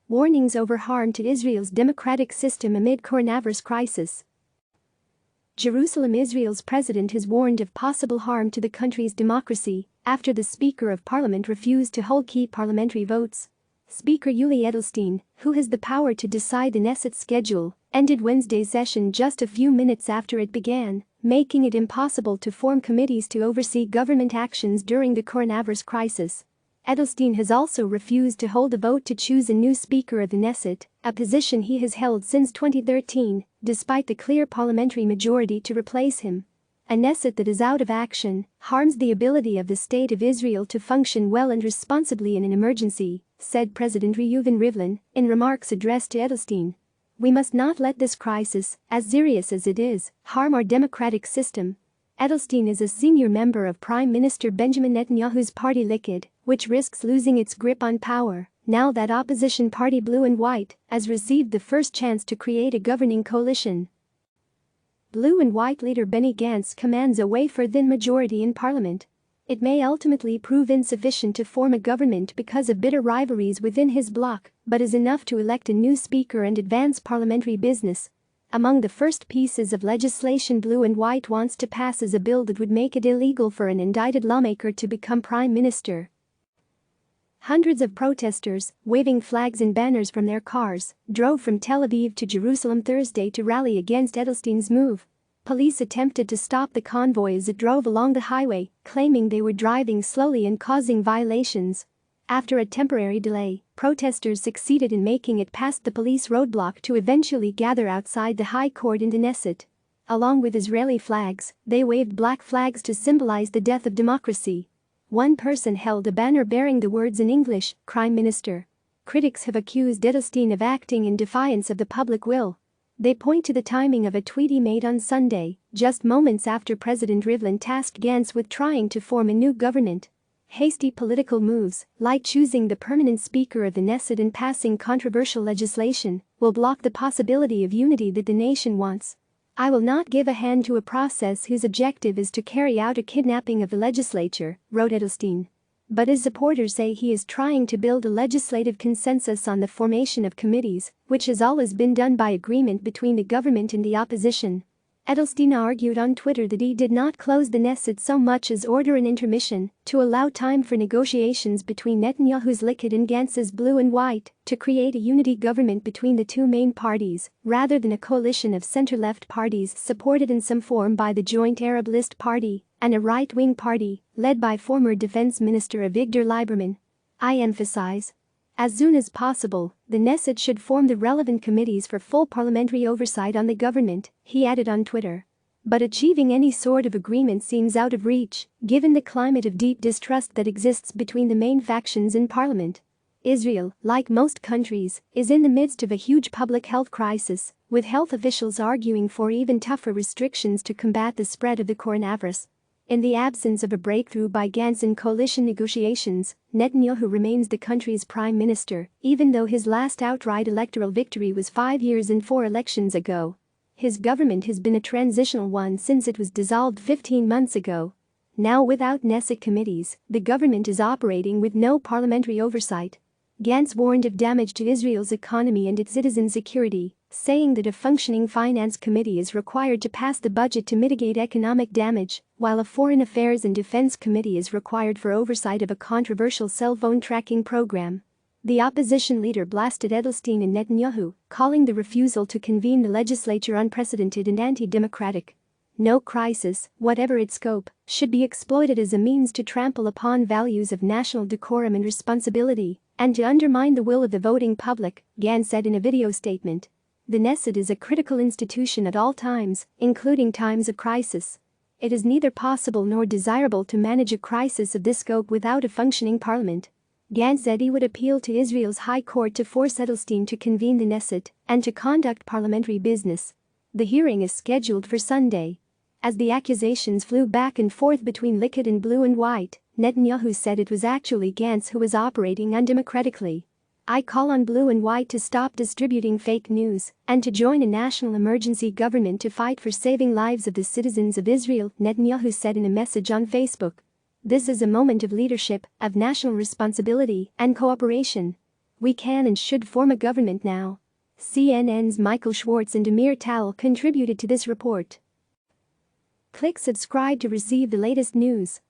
Warnings over harm to Israel's democratic system amid coronavirus crisis. Jerusalem. Israel's president has warned of possible harm to the country's democracy after the Speaker of Parliament refused to hold key parliamentary votes. Speaker Yuli Edelstein, who has the power to decide the Knesset schedule, ended Wednesday's session just a few minutes after it began, making it impossible to form committees to oversee government actions during the coronavirus crisis. Edelstein has also refused to hold a vote to choose a new Speaker of the Knesset, a position he has held since 2013, despite the clear parliamentary majority to replace him. A Knesset that is out of action harms the ability of the State of Israel to function well and responsibly in an emergency, said President Reuven Rivlin, in remarks addressed to Edelstein. We must not let this crisis, as serious as it is, harm our democratic system. Edelstein is a senior member of Prime Minister Benjamin Netanyahu's party Likud, which risks losing its grip on power now that opposition party Blue and White has received the first chance to create a governing coalition. Blue and White leader Benny Gantz commands a wafer-thin majority in parliament. It may ultimately prove insufficient to form a government because of bitter rivalries within his bloc, but is enough to elect a new speaker and advance parliamentary business. Among the first pieces of legislation Blue and White wants to pass is a bill that would make it illegal for an indicted lawmaker to become prime minister. Hundreds of protesters, waving flags and banners from their cars, drove from Tel Aviv to Jerusalem Thursday to rally against Edelstein's move. Police attempted to stop the convoy as it drove along the highway, claiming they were driving slowly and causing violations. After a temporary delay, protesters succeeded in making it past the police roadblock to eventually gather outside the High Court in the Knesset. Along with Israeli flags, they waved black flags to symbolize the death of democracy. One person held a banner bearing the words in English, "Prime Minister." Critics have accused Edelstein of acting in defiance of the public will. They point to the timing of a tweet he made on Sunday, just moments after President Rivlin tasked Gantz with trying to form a new government. Hasty political moves, like choosing the permanent Speaker of the Knesset and passing controversial legislation, will block the possibility of unity that the nation wants. I will not give a hand to a process whose objective is to carry out a kidnapping of the legislature, wrote Edelstein. But his supporters say he is trying to build a legislative consensus on the formation of committees, which has always been done by agreement between the government and the opposition. Edelstein argued on Twitter that he did not close the Knesset so much as order an intermission to allow time for negotiations between Netanyahu's Likud and Gantz's Blue and White to create a unity government between the two main parties, rather than a coalition of center-left parties supported in some form by the Joint Arab List Party and a right-wing party led by former Defense Minister Avigdor Lieberman. I emphasize, as soon as possible, the Knesset should form the relevant committees for full parliamentary oversight on the government, he added on Twitter. But achieving any sort of agreement seems out of reach, given the climate of deep distrust that exists between the main factions in parliament. Israel, like most countries, is in the midst of a huge public health crisis, with health officials arguing for even tougher restrictions to combat the spread of the coronavirus. In the absence of a breakthrough by Gantz in coalition negotiations, Netanyahu remains the country's prime minister, even though his last outright electoral victory was 5 years and 4 elections ago. His government has been a transitional one since it was dissolved 15 months ago. Now without Knesset committees, the government is operating with no parliamentary oversight. Gantz warned of damage to Israel's economy and its citizen security, saying that a functioning finance committee is required to pass the budget to mitigate economic damage, while a foreign affairs and defense committee is required for oversight of a controversial cell phone tracking program. The opposition leader blasted Edelstein and Netanyahu, calling the refusal to convene the legislature unprecedented and anti-democratic. No crisis, whatever its scope, should be exploited as a means to trample upon values of national decorum and responsibility, and to undermine the will of the voting public, Gantz said in a video statement. The Knesset is a critical institution at all times, including times of crisis. It is neither possible nor desirable to manage a crisis of this scope without a functioning parliament. Gantz said he would appeal to Israel's High Court to force Edelstein to convene the Knesset and to conduct parliamentary business. The hearing is scheduled for Sunday. As the accusations flew back and forth between Likud and Blue and White, Netanyahu said it was actually Gantz who was operating undemocratically. I call on Blue and White to stop distributing fake news and to join a national emergency government to fight for saving lives of the citizens of Israel, Netanyahu said in a message on Facebook. This is a moment of leadership, of national responsibility and cooperation. We can and should form a government now. CNN's Michael Schwartz and Amir Tal contributed to this report. Click subscribe to receive the latest news.